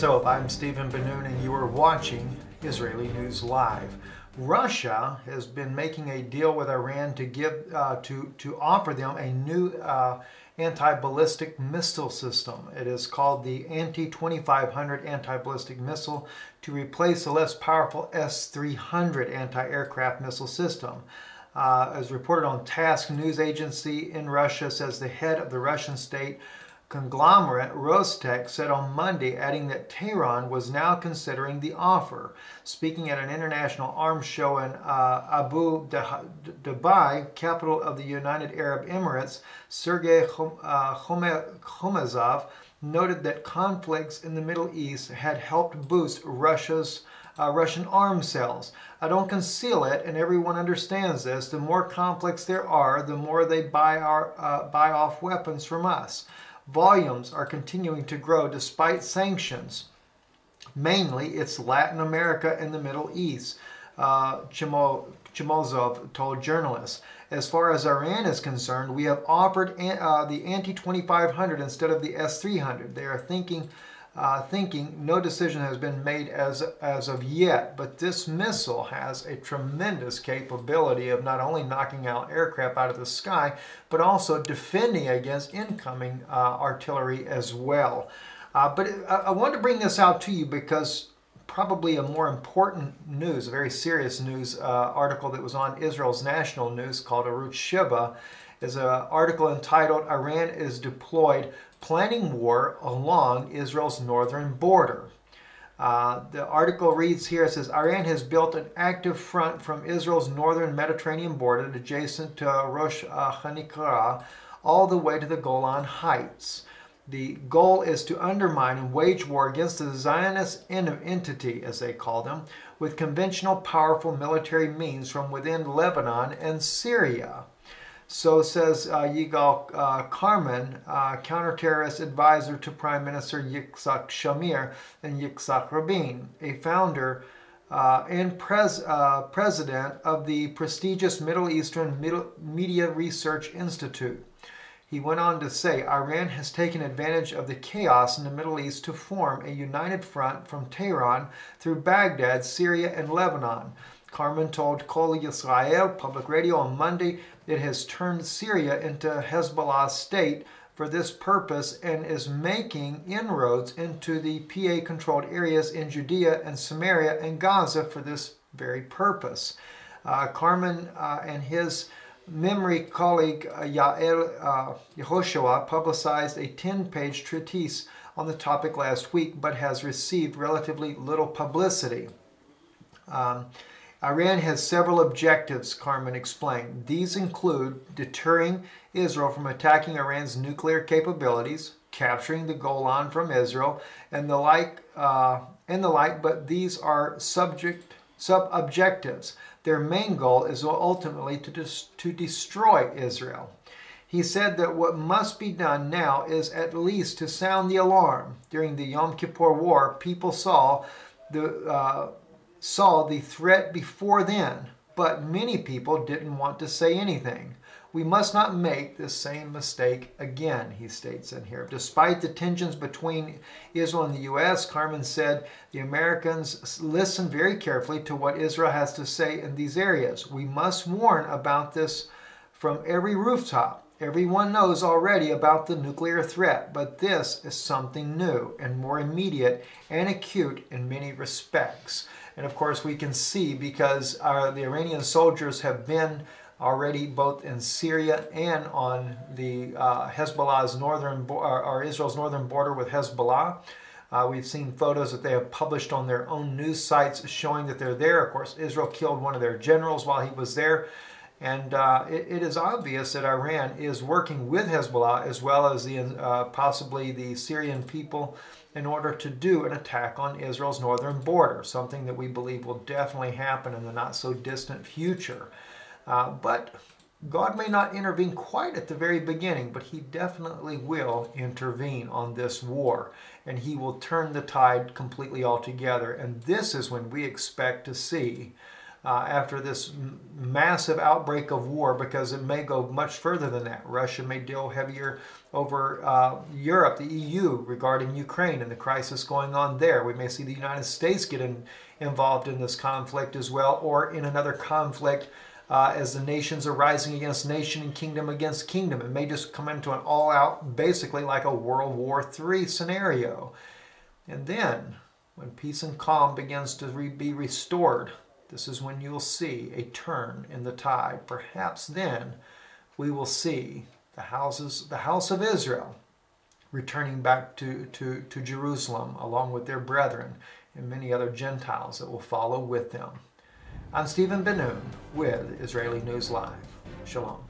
Tov, I'm Stephen Ben-Nun and you are watching Israeli News Live. Russia has been making a deal with Iran to offer them a new anti-ballistic missile system. It is called the Anti-2500 anti-ballistic missile to replace the less powerful S-300 anti-aircraft missile system. As reported on TASS news agency in Russia, says the head of the Russian state conglomerate Rostec said on Monday, adding that Tehran was now considering the offer. Speaking at an international arms show in Abu Dhabi, capital of the United Arab Emirates, Sergei Khomezov noted that conflicts in the Middle East had helped boost Russian arms sales. I don't conceal it, and everyone understands this. The more conflicts there are, the more they buy off weapons from us. Volumes are continuing to grow despite sanctions. Mainly, it's Latin America and the Middle East, Chmozov told journalists. As far as Iran is concerned, we have offered the Anti-2500 instead of the S-300. They are thinking no decision has been made as of yet, but this missile has a tremendous capability of not only knocking out aircraft out of the sky, but also defending against incoming artillery as well. But I want to bring this out to you because probably a more important news, a very serious news article that was on Israel's national news called Arutz Sheva is an article entitled "Iran is deployed planning war along Israel's northern border." The article reads here, it says, Iran has built an active front from Israel's northern Mediterranean border adjacent to Rosh Hanikara all the way to the Golan Heights. The goal is to undermine and wage war against the Zionist entity, as they call them, with conventional powerful military means from within Lebanon and Syria. So says Yigal Karman, counterterrorist advisor to Prime Minister Yitzhak Shamir and Yitzhak Rabin, a founder and president of the prestigious Middle Eastern Media Research Institute. He went on to say, Iran has taken advantage of the chaos in the Middle East to form a united front from Tehran through Baghdad, Syria, and Lebanon. Carmen told Kol Yisrael public radio on Monday it has turned Syria into Hezbollah's state for this purpose and is making inroads into the PA-controlled areas in Judea and Samaria and Gaza for this very purpose. Carmen and his memory colleague Yael Yehoshua publicized a 10-page treatise on the topic last week, but has received relatively little publicity. Iran has several objectives, Carmen explained. These include deterring Israel from attacking Iran's nuclear capabilities, capturing the Golan from Israel, and the like, but these are sub-objectives. Their main goal is ultimately to destroy Israel. He said that what must be done now is at least to sound the alarm. During the Yom Kippur War, people saw the threat before then, but many people didn't want to say anything. We must not make the same mistake again, he states in here. Despite the tensions between Israel and the U.S., Carmen said the Americans listen very carefully to what Israel has to say in these areas. We must warn about this from every rooftop. Everyone knows already about the nuclear threat, but this is something new and more immediate and acute in many respects. And of course we can see because the Iranian soldiers have been already both in Syria and on the Hezbollah's Israel's northern border with Hezbollah. We've seen photos that they have published on their own news sites showing that they're there. Of course, Israel killed one of their generals while he was there. And it is obvious that Iran is working with Hezbollah as well as possibly the Syrian people in order to do an attack on Israel's northern border, something that we believe will definitely happen in the not-so-distant future. But God may not intervene quite at the very beginning, but he definitely will intervene on this war, and he will turn the tide completely altogether. And this is when we expect to see after this massive outbreak of war, because it may go much further than that. Russia may deal heavier over Europe, the EU, regarding Ukraine and the crisis going on there. We may see the United States get involved in this conflict as well, or in another conflict as the nations are rising against nation and kingdom against kingdom. It may just come into an all-out, basically like a World War III scenario. And then, when peace and calm begins to be restored, this is when you'll see a turn in the tide. Perhaps then we will see the house of Israel returning back to Jerusalem along with their brethren and many other Gentiles that will follow with them. I'm Stephen Ben-Nun with Israeli News Live. Shalom.